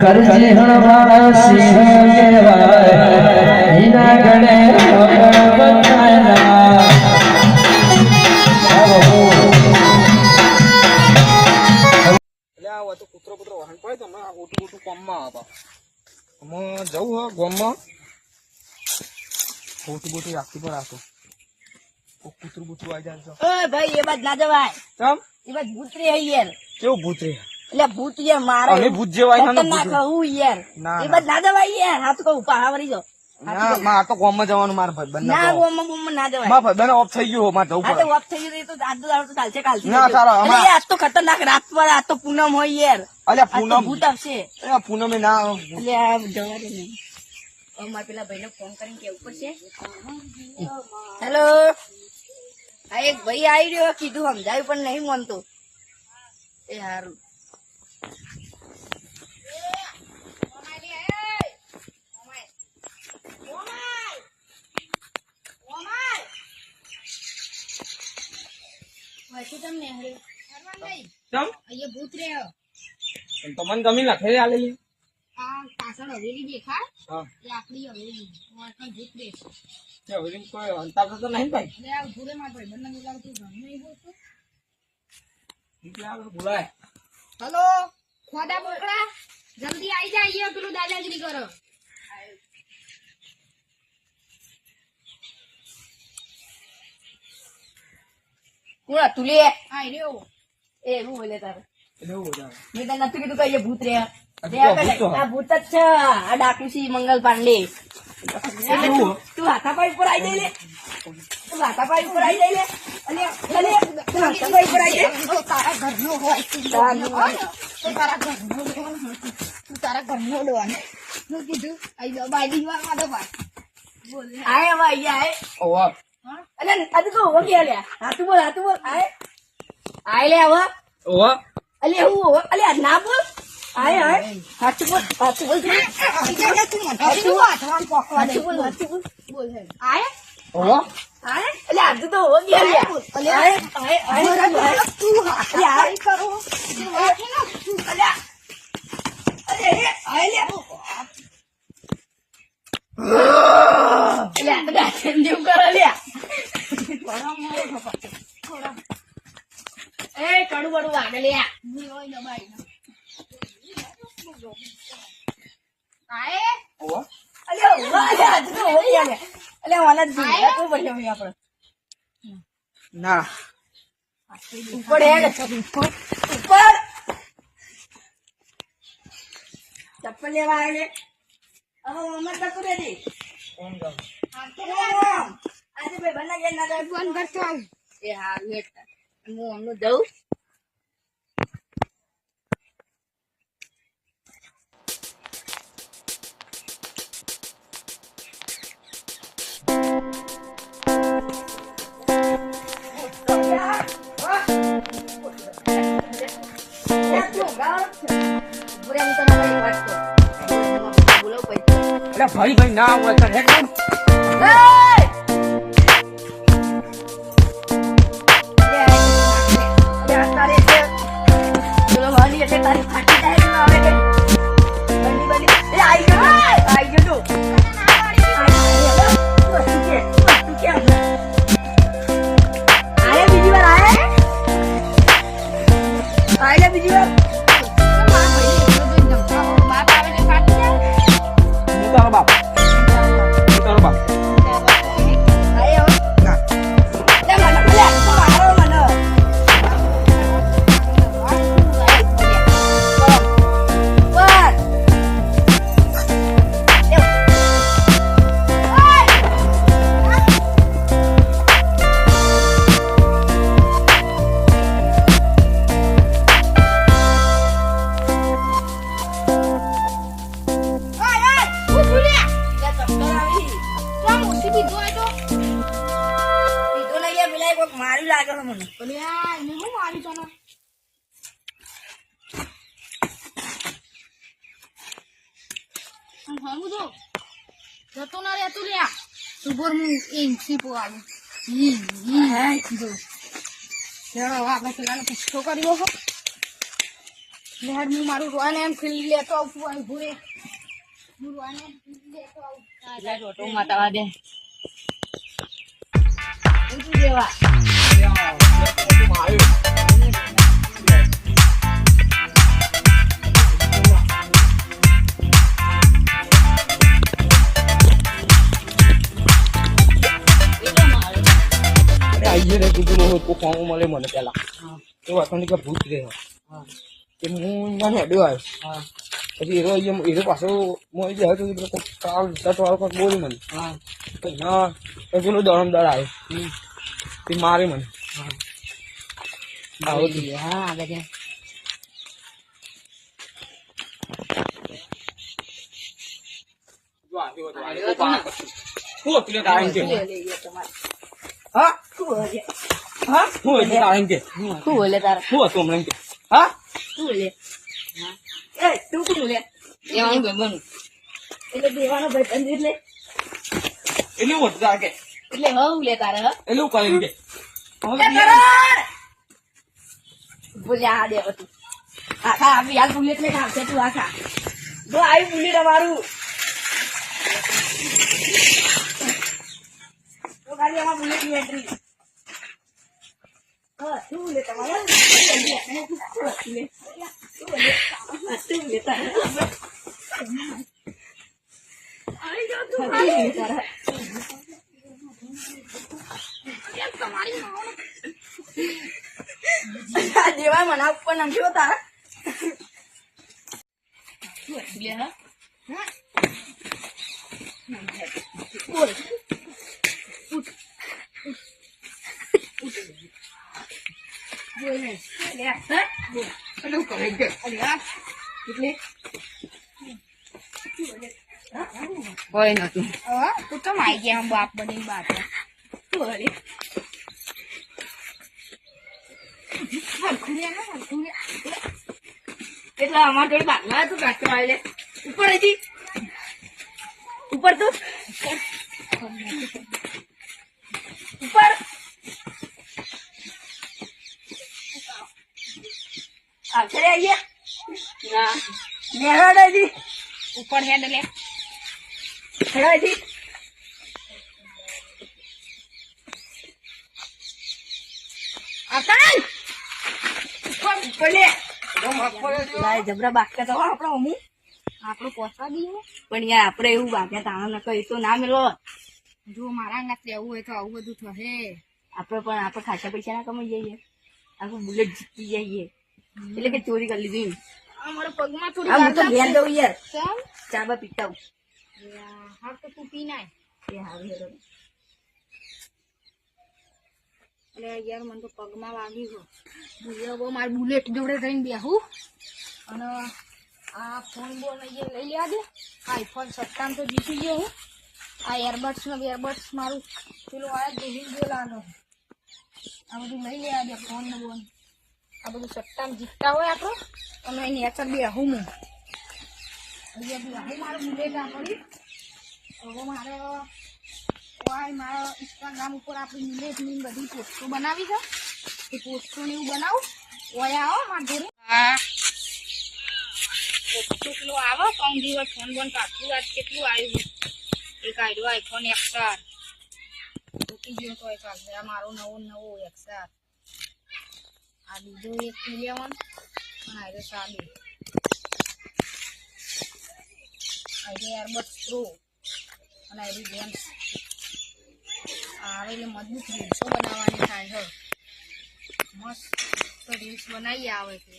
કરજી હણવાળા સિંહ કહેવાય ઈના ગણે બતાના આ તો કૂતરો વાહન પડે તો આ ઓટું કામમાં હતા અમે જવું હા ગામમાં ઓટું રાખતી પર આવતો કૂતરું આવી જાય ઓય ભાઈ એ બાદ ના જવાય ચમ એ બાદ ભૂત રે યાર કેવું ભૂત રે એટલે ભૂત યાર મારે અમે ભૂત જેવા ના કહું યાર એ બાદ ના જવાય યાર હાથ કહું પહાવરી જો ના માં તો ગામમાં જવાનું મારા ભાઈ ના ગોમમાં ના જવાય મારા ભાઈ ઓફ થઈ ગયો માં જવું આ તો પડે ઓફ થઈ ગયું તો આજ તો ચાલશે કાલથી ના સારો અરે આજ તો ખતરનાક રાત પર આજ તો પૂનમ હોય યાર અલ્યા આજ તો પૂનમ ભૂત આવશે પૂનમે ના એટલે આ જવા દે ને મારા પેલા ભાઈને ફોન કરીને કેવું પડશે હેલો આ એક ભાઈ આવી રહ્યો કીધું સમજાવ્યું પણ નહીં માનતો એ હારું ભૂત રે તમને ગમી નાખે આલેલી આ પાછળ હવેલી દેખાય હા એ આપડી હવેલી ભૂત રે તે હવે કોઈ અંતર તો નહીં ભાઈ એટલે આ ભૂલે માં ભાઈ બંને મિલાવતું ઘર નહીં હોતું એટલે આ બોલાય હલો ખોદા બોકડા જલ્દી આવી જાય પેલું દાદાગીરી કરો કોણ તું લે આ રહ્યો એ હું બોલે તારે એવું બધા મેં તને નતું કીધું કે ભૂત રે ભૂત આ ભૂત જ છે આ ડાકુસી મંગલ પાંડે એટલે તું હાથાપાઈ ઉપર આવી જાય લે તું હાથાપાઈ ઉપર આવી જાય લે અલે તું હાથાપાઈ ઉપર આવી જાય તારા ઘરનો હોય તું તારા ઘરનો તું તારા ઘરનો ડોન હું કીધું આઈ દો બાઈ માં દો ભાઈ આય ભાઈ આય ઓવા અલે આજે તો હો ગયા લે હાથું બોલ આય આય લે હવે ઓવા અલે હું અલે આ ના બોલ આય હાથું બોલ બોલ આય ઓવા આય અલે આજે તો હો ગયા લે અલે આય તું અલે આય કરો અલે આય લે અલે આ ગાછન જેવું કરો લે એ કડું બડું વાગે લે આય ઓવા અલે આજ તો હો ગયા લે અલે વાલા જીવા તો પડ્યો મે આપણે ના ઉપર હેડ ઉપર ચપ્પલ લેવા આવે હવે મમ્મા તો કરે દી કોણ જાવ આજે ભાઈ બના ગયા ના ફોન કરતો એ હા વેટ હું હમણાં જઉં ભાઈ ના હોય તો હેડ તારી ફાટી જાય આવી ગયો બીજી વાર આય બીજી વાર તારો બાપ મારી લાગે મને જતો ના રે તું લ્યા સુબોર હું એન્સી પોવાનું આપણે પેલાનો પૂછતો કર્યો હો લેડ હું મારું રોવાને એમ ખીલી લેતો આવું છું અહીં ભૂરે હું રોવાને એમ ખીલી લેતો આવું એટલે રોટો માતાવા દે ઊંચું જેવા આઈએ રે કીધું તો કોમ મળે મને પેલા તો વાતની કે ભૂત રે કે હું મને હેડ્યો આવ્યો પછી એરો પાછો મોઈ જાય તો કાલ વાળો કંઈક બોલી મને ના એ પેલો દરમદાર આવ્યો તે મારે મને આવો હા આગળ જા જો આવ્યો તો હું એટલે તારણ કે હા હું એટલે તારણ કે શું બોલે તારા હું હતો હમણાં કે હા શું બોલે એ તું શું બોલે એવાનું ભાઈ એટલે દેવાનો ભાઈ તંદીર લે એટલે હું હતા કે એટલે હું લે તારા એટલે હું કરીને કે બોલ્યા આ દે તું આખા આવી યાર બુલેટ લઈને આવશે તું આખા જો આવી બુલેટ અમારું તો ખાલી આમાં બુલેટ ની એન્ટ્રી હા શું લે તમારે શું લે તારા દેવા મને ઉપર નાખ્યો તારા કોઈ નતું તું તો માઈ ગયા આમ બાપ બની બાપ એટલે અમારે થોડી ભાગમાં તું કાચો આવી લે ઉપર હતી ઉપર તું ઉપર આખરે આવીએ ના નેરાડી ઉપર હેડ લે હેરાડી આકાશ ઉપર લે લાય જબરા બાક્યા તો આપડે અમુક આપણે પહોંચવા દઈએ પણ યાર આપડે એવું બાક્યા તાણા ન કહી તો ના મેળવો જો મારા અંગાત લેવું હોય તો આવું બધું થશે આપડે પણ આપણે ખાસા પૈસા ના કમાઈ જઈએ આખું બુલેટ જીતી જઈએ એટલે કે ચોરી કરી લીધી અમારા પગમાં હા હું તો થોડી ઘેર દઉં યાર કેમ ચાબા પીતા હું હા તો તું પી નાય એ હારું હેરો એટલે યાર મને તો પગમાં વાગી ગયો હવે મારે બુલેટ જોડે થઈને બેહું અને આ ફોન બોન અહીંયા લઈ લેવા દે આઈફોન 57 તો જીતી ગયો હું આ એરબડ્સ ને વેરબડ્સ મારું પેલું આ દેહી ગયેલાનો આ બધું લઈ લેવા દે ફોન ને બોન આ બધું 57 જીતતા હોય આપણે અને એની અસર બેહું હું અહીંયા બેહું મારું બુલેટ આ પડી હવે મારે મારા ઇન્સ્ટાગ્રામ ઉપર આપણી બુલેટની બધી પોસ્ટો બનાવી છે એ પોસ્ટો ને એવું બનાવું ઓય આવો મારા ઘરે કેટલું આવે 3 દિવસ ફોન બોન પાછું આજ કેટલું આવ્યું એક આવ્યો આઈફોન XR તૂટી ગયો તો ચાલશે આ મારો નવો XR આ બીજો એક મિલિયન અને આ સાદી આ એરબડ્સ પ્રો અને આ જેમ્સ આવે એટલે મજબૂત રીલ્સો બનાવવાની થાય છે મસ્ત રીલ્સ બનાવી આવે છે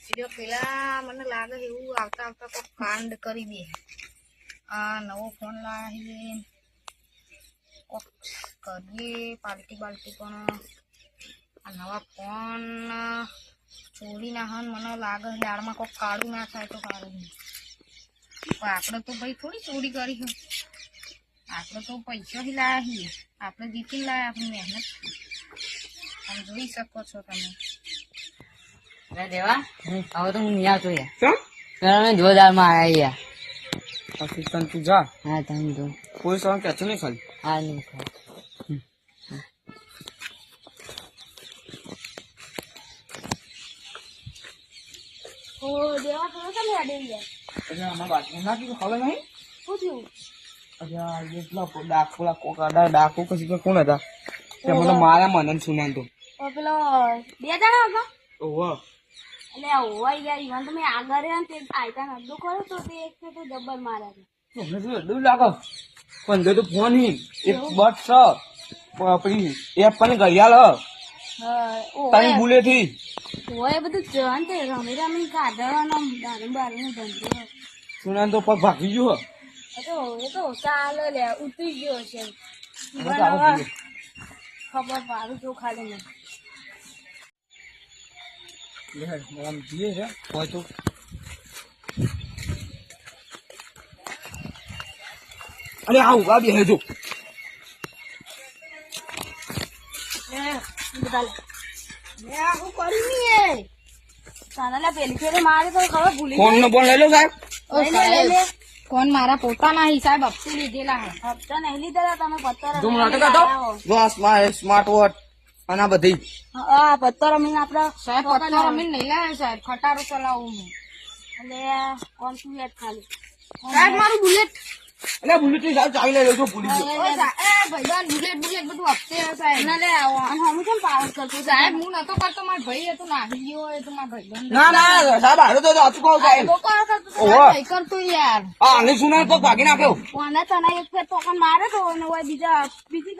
એટલે પેલા મને લાગે છે એવું આવતા કોઈ કાંડ કરી દે આ નવો ફોન લાવીએ કોક કરીએ પાર્ટી પણ આ નવા ફોન ચોરી ના હન મને લાગે દાળમાં કોક કાળું ના થાય તો સારું નહીં પણ આપણે તો ભાઈ થોડી ચોરી કરી છે આપણે તો પૈસાથી લાયા છીએ આપણે જીતીને લાયા આપણી મહેનત તમે જોઈ શકો છો તમે અરે દેવા હવે તો હું નહીં આવતો યાર કેમ તમે જોરદારમાં આવ્યા યાર પછી તને તું જા હા તમે તો કોઈ સવાલ કહેતો નહીં ખાલી હા નહીં ઓ દેવા થોડો કેમ હેડે યાર એટલે આમાં બાજુ ના કીધું ખબર નહીં શું થયું અચ્છા એટલા ડાકુલા કોકા ડાકુ કશી તો કોણ હતા તે મને મારા મનન સુનાન તો પેલો 2 જણા હતા ઓહો એટલે હોય યાર ઈવન તો મેં આગળ રહ્યા ને તે આયતા નડો કર્યો તો તે એક તો જબ્બર માર્યા તમને શું એટલું લાગે પણ તો ફોન હી એક બટ છ આપણી એપ પણ ઘડિયાળ તારી ભૂલે થી હોય બધું જન તે રમી રમી કાઢવાનો દારૂ બારૂ ધંધો સુનાન તો પગ ભાગી ગયો એ તો ચાલે લે ઉતરી ગયો છે ખબર પાડું તો ખાલી નહીં આમ જઈએ છે હોય તો અરે આવું ગાડી હે જો ફોન નો ફોન લઈ લો સાહેબ કોણ મારા પોતાના હિસાબ હપ્તે લીધેલા હે હપ્તા નહીં લીધેલા તમે પત્તર તું નાટક હતો બસ સ્માર્ટ વોચ અને આ બધી હા પત્તર રમીને આપડે સાહેબ પત્તર રમીને નહીં લાવે સાહેબ ખટારો ચલાવું હું એટલે કોણ શું યાદ ખાલી સાહેબ મારું બુલેટ એટલે બુલેટ સાહેબ ચાવી લઈ લો છો ભૂલી ગયો ભાઈ બુલેટ બધું હપ્તે સાહેબ ના લે હું કેમ પાવર કરતો સાહેબ હું નતો કરતો મારા ભાઈ હતો નાખી ગયો હોય તો મારા ભાઈ ના ના સાહેબ હારો તો હતું કહું સાહેબ ભાઈ કરતો યાર હા અને સુનાન પગ ભાગી નાખ્યો કોને તને એક ફેર તો મારે તો ને હોય બીજી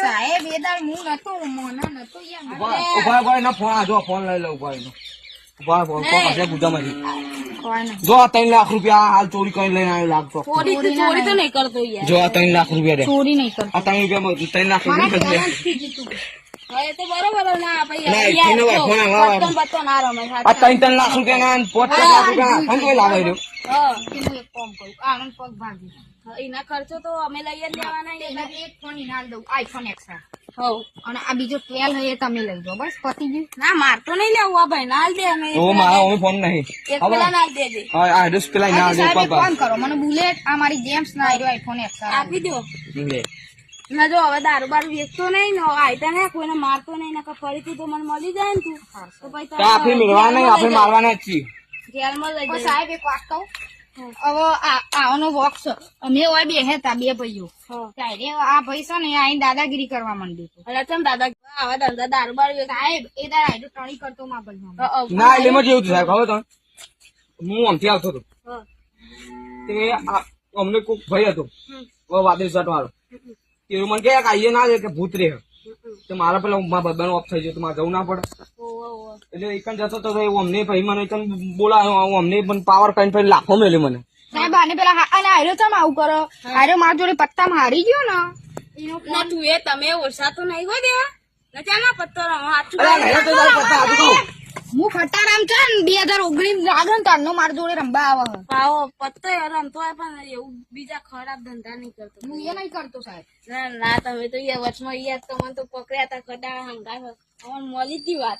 સાહેબ એ દાળ હું નતો મને નતો યાર ઉભા ના ફોન આ જો ફોન લઈ લો ઉભા ઉભા ફોન પાસે ગુદામાંથી જો 3 લાખ રૂપિયા હાલ ચોરી કરીને લઈને આવ્યો લાગતો ચોરી તો નહીં કરતો યાર જો 3 લાખ રૂપિયા દે ચોરી નહીં કરતો આ 3 રૂપિયામાં 3 લાખ રૂપિયા હવે તો બરોબર ના ભાઈ ના, એનો ફોન આવે. બતો ના રમે આ 3 લાખ રૂપિયા ના 5 લાખ રૂપિયા ફોન કોઈ લાવે રહ્યો હા એનું એક કામ કરું આનંદ પગ ભાગી એના ખર્ચો તો અમે લઈ જ લેવાના એના એક ફોન ઇનાલ દઉં આઈફોન એક્સ્ટ્રા હો અને આ બીજો તેલ હે તમે લઈ જાઓ બસ પતી ગયું ના માર તો નહીં લેવું આ ભાઈ નાલ દે અમે ઓ મારા ઓમે ફોન નહીં એક પેલા નાલ દેજે હા આ દસ પેલા ના દે સાહેબ, એક પાપા કામ કરો મને બુલેટ આ મારી જેમ્સ ના આઈરો આઈફોન એક્સ્ટ્રા આપી દો લે ના જો હવે દારૂ બાર વેચતો નહીં ને આયતા ને કોઈને મારતો નહીં નકર ફરીથી તો મને મળી જાય ને તું તો ભાઈ તો આપણે મિલવા નહીં આપણે મારવાના જ છીએ જેલમાં લઈ જાય સાહેબ એક વાત કહું હવે આનો વોક છે અમે હોય બે હતા બે ભાઈઓ ત્યારે આ ભાઈ છે ને આઈને દાદાગીરી કરવા માંડ્યું એટલે ચમ દાદા આવા ધંધા દારૂ બાર સાહેબ એ દાર આઈડો ટણી કરતો માં ભાઈ ના એટલે એમાં જેવું સાહેબ ખબર તમે હું આમથી આવતો હતો તે અમને કોઈક ભાઈ હતો વાદળી શર્ટ વાળો તે મને કે આઈએ ના લે કે ભૂત રે તો મારા પેલા મારા બબ્બાનો ઓફ થઈ ગયો તો મારે જવું ના પડે એટલે એકન જતો તો એવું અમને ભાઈ મને એકન બોલાયો અમને પણ પાવર કરીને પછી લાખો મેલે મને સાહેબ આને પેલા અને આયરો ચમ આવું કરો આયરો મારા જોડે પત્તામાં હારી ગયો ને ના તું એ તમે ઓછા તો નહીં હોય દેવા નચાના પત્તર હું ખટારામ છે ને 2019 લાગે ને તારનો મારા જોડે રંબા આવે આવો પત્તો રમતો હોય પણ એવું બીજા ખરાબ ધંધા નહીં કરતો હું એ નહીં કરતો સાહેબ ના તમે તો એ વચમાં યાર તમને તો પકડ્યા હતા ખટારા હંગાત અમને મળી હતી વાત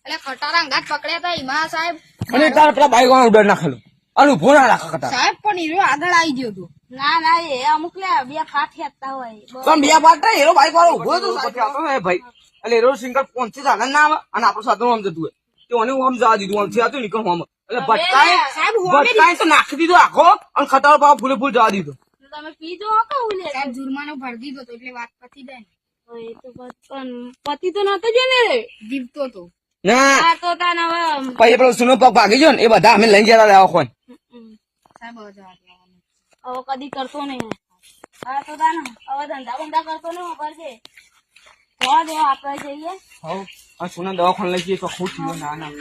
એટલે ખટારા હંગાત પકડ્યા હતા એમાં સાહેબ અને તારા પેલા બાઈક વાળો ડર નાખેલો અને ઉભો ના રાખા કરતા સાહેબ પણ હીરો આગળ આવી ગયો હતો ના એ અમુક લે બે ફાટ ખેંચતા હોય પણ બે બાદ હીરો બાઈક વાળો ઉભો હતો પછી આવતો ને ભાઈ એટલે હીરો સિંગલ 5 સાધન ના આવે અને આપણું સાધન આમ જતું હોય તો મને આમ જવા દીધું આમથી આતું નીકળ આમ એટલે ભટકાય તો નાખી દીધો આખો અને ખટારો પાવ ફૂલે ફૂલ જવા દીધો તમે પીજો કહું લે સાહેબ જુર્માનો ભરી દીધો તો એટલે વાત પતી જાય એ તો પતિ તો નતો જો ને જીવતો તો ના તો તાન હવે પછી પેલો સુનો પગ ભાગી ગયો ને એ બધા અમે લઈ જતા રહ્યા ખોન સાહેબ હવે કદી કરતો નહીં હા તો તાન હવે ધંધા બંધા કરતો નહીં ખબર છે આપણે જઈએ હા સુના દવાખાને લઈ જઈએ તો ખુશ થયો ના ના